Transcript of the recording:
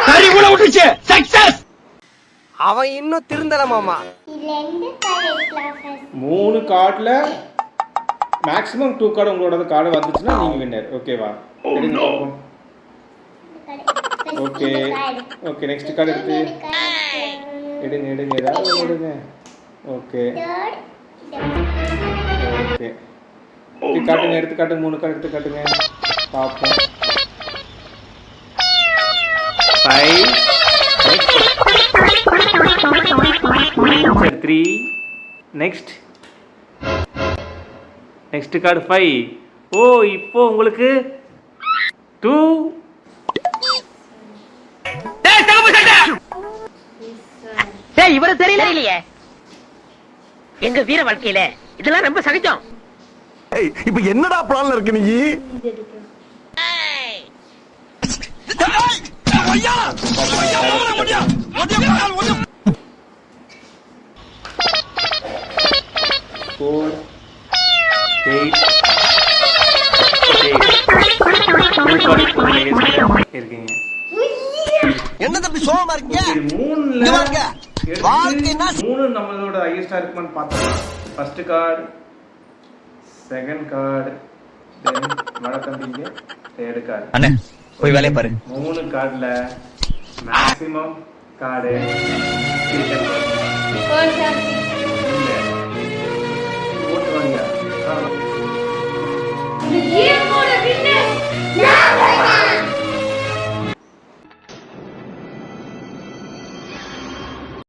சரி கூட விட்டுச்சு சக்சஸ். அவன் இன்னும் திருந்தல மாமா. 3 கார்டுல மேக்ஸிமம் 2 கார்டு உங்களோட கார்டு வந்துச்சுன்னா நீங்க வின்னர். ஓகேவா? எடுங்க பாப்போம். ஓகே ஓகே நெக்ஸ்ட் கார்டு எடுத்து எடுங்க ஏதாவது எடுங்க. ஓகே ஓகே காட்டுங்க, எடுத்து காட்டுங்க. 3 கார்டு எடுத்து காட்டுங்க பாப்போம். 5 3 நெக்ஸ்ட் கார்டு 5. ஓ இப்போ உங்களுக்கு 2. டேய் இவர தெரியலையே. எங்க வீர வாழ்க்கையில இதெல்லாம் ரொம்ப சகஜம். ஏய் இப்போ என்னடா பிளான்ல இருக்கு நீ? என்ன தம்பி சோகமா இருக்கீங்க? 3 நம்மளோட ஹையஸ்டா இருக்குமான்னு பார்த்தோம். ஃபர்ஸ்ட் கார்டு, செகண்ட் கார்டு, தென் வடக்கம்பிங்க, தேர்ட் கார்டு. அண்ணே போய் வேலைய பாரு. 3 கார்டுல மேக்ஸிமம் கார்டு